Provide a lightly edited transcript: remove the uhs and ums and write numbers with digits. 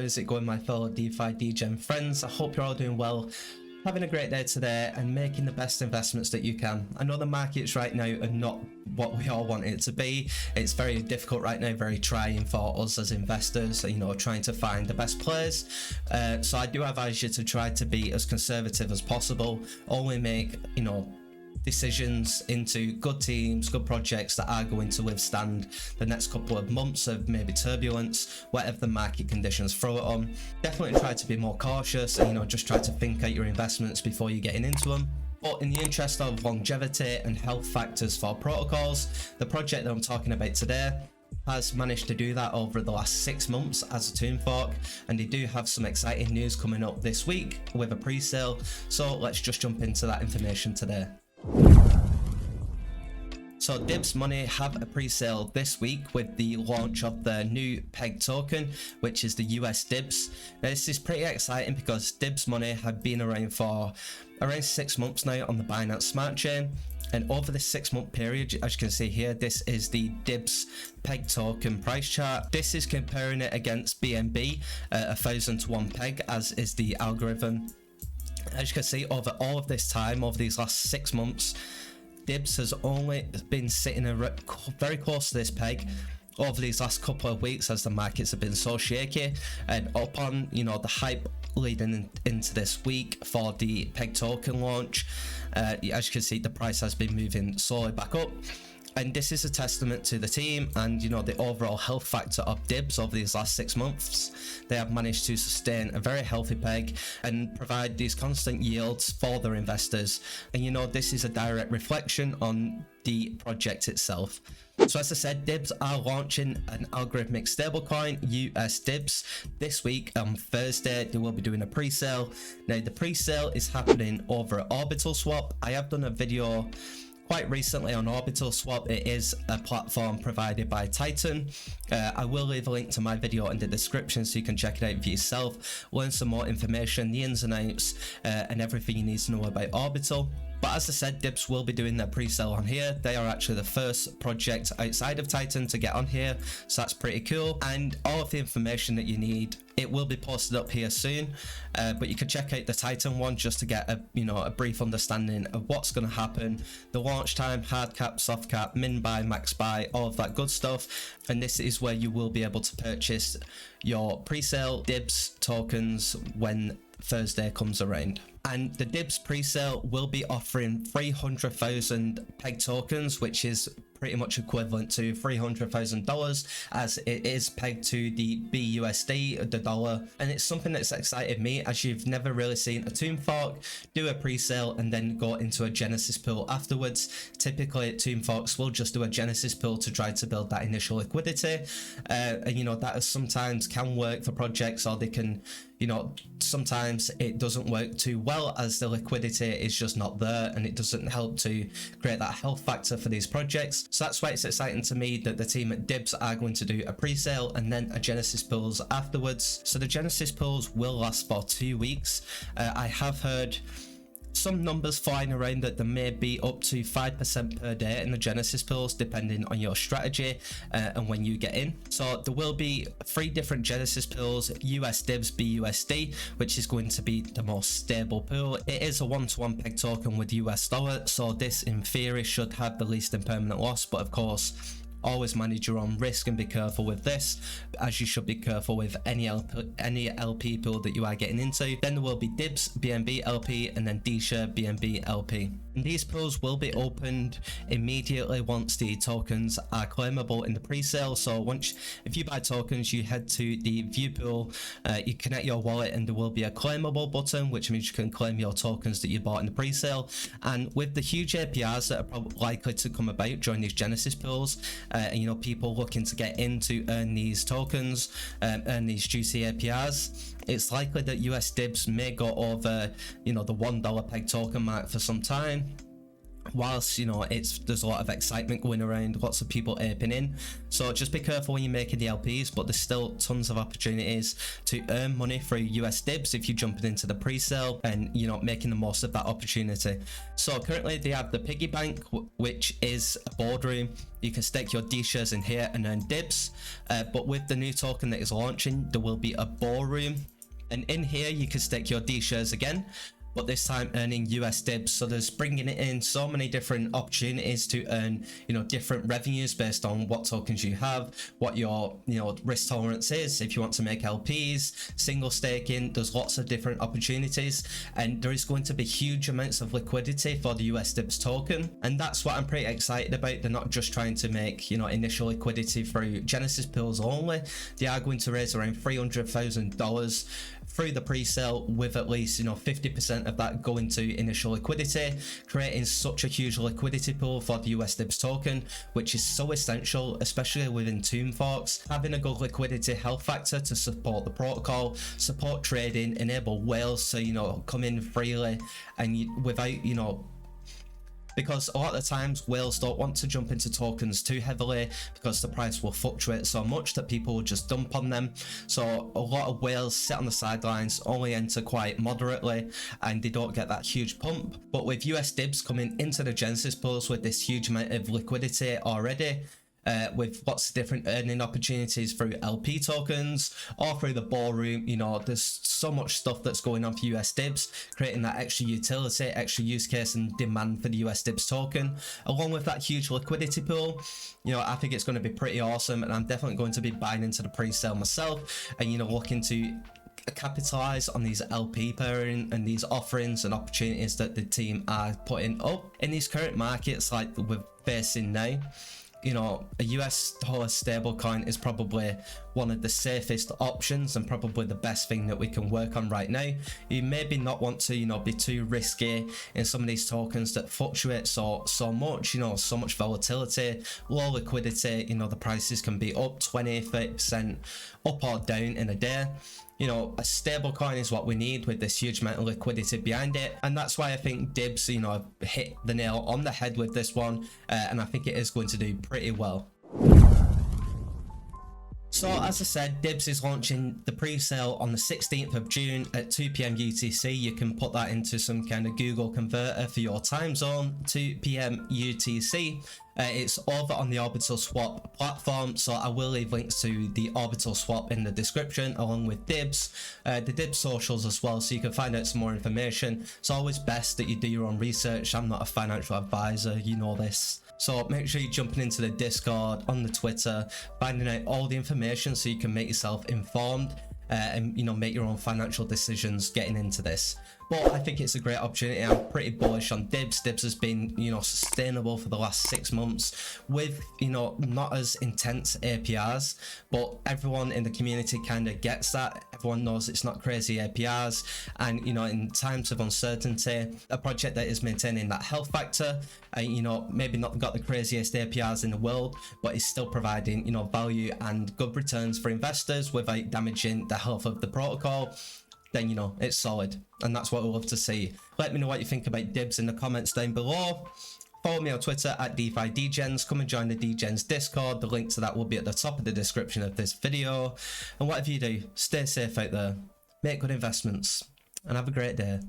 how's it going, my fellow DeFi DEGEN friends? I hope you're all doing well, having a great day today and making the best investments that you can. I know the markets right now are not what we all want it to be. It's very difficult right now, very trying for us as investors, you know, trying to find the best plays. So I do advise you to try to be as conservative as possible, only make, you know, decisions into good teams, good projects that are going to withstand the next couple of months of maybe turbulence, whatever the market conditions throw it on. Definitely try to be more cautious and, you know, just try to think out your investments before you're getting into them. But in the interest of longevity and health factors for protocols, the project that I'm talking about today has managed to do that over the last 6 months as a tomb fork, and they do have some exciting news coming up this week with a pre-sale. So let's just jump into that information today. So Dibs Money have a pre-sale this week with the launch of the new PEG token, which is the USDibs. Now this is pretty exciting because Dibs Money have been around for around 6 months now on the Binance Smart Chain. And over this 6 month period, as you can see here, this is the Dibs PEG token price chart. This is comparing it against BNB, 1000 to 1 PEG, as is the algorithm. As you can see, over all of this time, over these last 6 months, Dibs has only been sitting very close to this peg over these last couple of weeks as the markets have been so shaky, and upon, you know, the hype leading into this week for the PEG token launch, as you can see, the price has been moving slowly back up. And this is a testament to the team and, you know, the overall health factor of Dibs over these last 6 months. They have managed to sustain a very healthy peg and provide these constant yields for their investors. And, you know, this is a direct reflection on the project itself. So as I said, Dibs are launching an algorithmic stablecoin, USDibs, this week on Thursday. They will be doing a pre-sale. Now the pre-sale is happening over at Orbital Swap. I have done a video quite recently on Orbital Swap. It is a platform provided by Titan. I will leave a link to my video in the description so you can check it out for yourself, learn some more information, the ins and outs, and everything you need to know about Orbital. But as I said, Dibs will be doing their pre-sale on here. They are actually the first project outside of Titan to get on here, so that's pretty cool. And all of the information that you need, it will be posted up here soon. But you can check out the Titan one just to get a, you know, a brief understanding of what's going to happen, the launch time, hard cap, soft cap, min buy, max buy, all of that good stuff. And this is where you will be able to purchase your pre-sale Dibs tokens when Thursday comes around. And the Dibs pre-sale will be offering 300,000 PEG tokens, which is pretty much equivalent to $300,000, as it is pegged to the BUSD, the dollar. And it's something that's excited me, as you've never really seen a tomb fork do a pre-sale and then go into a genesis pool afterwards. Typically tomb forks will just do a genesis pool to try to build that initial liquidity, and you know, that is sometimes can work for projects, or they can, you know, sometimes it doesn't work too well as the liquidity is just not there and it doesn't help to create that health factor for these projects. So that's why it's exciting to me that the team at Dibs are going to do a pre-sale and then a genesis pools afterwards. So the genesis pools will last for 2 weeks. I have heard some numbers flying around that there may be up to 5% per day in the genesis pools, depending on your strategy and when you get in. So there will be 3 different genesis pools: USDibs BUSD, which is going to be the most stable pool. It is a 1-to-1 peg token with US dollar, so this in theory should have the least impermanent loss, but of course always manage your own risk and be careful with this, as you should be careful with any LP pool that you are getting into. Then there will be Dibs BNB LP and then DEGEN BNB LP. And these pools will be opened immediately once the tokens are claimable in the pre-sale. So if you buy tokens, you head to the view pool, you connect your wallet, and there will be a claimable button, which means you can claim your tokens that you bought in the pre-sale. And with the huge APRs that are probably likely to come about during these genesis pools, and you know, people looking to get in to earn these tokens, earn these juicy APRs, it's likely that USDibs may go over, you know, the $1 peg token mark for some time. whilst, you know, there's a lot of excitement going around, lots of people aping in. So just be careful when you're making the LPs, but there's still tons of opportunities to earn money through USDibs if you're jumping into the pre-sale and, you know, making the most of that opportunity. So currently they have the piggy bank, which is a boardroom. You can stake your D shares in here and earn dibs, but with the new token that is launching, there will be a ballroom, and in here you can stake your D shares again, but this time earning USDibs. So there's bringing it in so many different opportunities to earn, you know, different revenues based on what tokens you have, what your, you know, risk tolerance is. If you want to make LPs, single staking, there's lots of different opportunities, and there is going to be huge amounts of liquidity for the USDibs token, and that's what I'm pretty excited about. They're not just trying to make, you know, initial liquidity through Genesis pools only. They are going to raise around $300,000 through the pre-sale, with at least, you know, 50% of that going to initial liquidity, creating such a huge liquidity pool for the USDibs token, which is so essential, especially within tomb forks. Having a good liquidity health factor to support the protocol, support trading, enable whales to, you know, come in freely and without, you know, because a lot of the times whales don't want to jump into tokens too heavily because the price will fluctuate so much that people will just dump on them. So a lot of whales sit on the sidelines, only enter quite moderately, and they don't get that huge pump. But with USDibs coming into the Genesis pools with this huge amount of liquidity already, with lots of different earning opportunities through LP tokens or through the ballroom, you know, there's so much stuff that's going on for USDibs, creating that extra utility, extra use case and demand for the USDibs token, along with that huge liquidity pool. You know, I think it's going to be pretty awesome, and I'm definitely going to be buying into the pre-sale myself and, you know, looking to capitalize on these LP pairing and these offerings and opportunities that the team are putting up in these current markets like we're facing now. You know, a US dollar stablecoin is probably one of the safest options and probably the best thing that we can work on right now. You maybe not want to, you know, be too risky in some of these tokens that fluctuate so much, you know, so much volatility, low liquidity. You know, the prices can be up 20-30% up or down in a day. You know, a stable coin is what we need with this huge amount of liquidity behind it, and that's why I think Dibs, you know, hit the nail on the head with this one, and I think it is going to do pretty well. So as I said, Dibs is launching the pre-sale on the 16th of June at 2 PM UTC. You can put that into some kind of Google converter for your time zone, 2 PM UTC. It's over on the Orbital swap platform, so I will leave links to the Orbital swap in the description along with Dibs, the Dibs socials as well, so you can find out some more information. It's always best that you do your own research. I'm not a financial advisor, you know this. So make sure you're jumping into the Discord, on the Twitter, finding out all the information so you can make yourself informed and, you know, make your own financial decisions getting into this. But I think it's a great opportunity. I'm pretty bullish on Dibs. Dibs has been, you know, sustainable for the last 6 months with, you know, not as intense APRs, but everyone in the community kind of gets that. Everyone knows it's not crazy APRs, and, you know, in times of uncertainty, a project that is maintaining that health factor, you know, maybe not got the craziest APRs in the world, but is still providing, you know, value and good returns for investors without damaging the health of the protocol, then, you know, it's solid, and that's what we love to see. Let me know what you think about Dibs in the comments down below. Follow me on Twitter at DeFiDegens. Come and join the DEGEN's Discord. The link to that will be at the top of the description of this video. And whatever you do, stay safe out there, make good investments, and have a great day.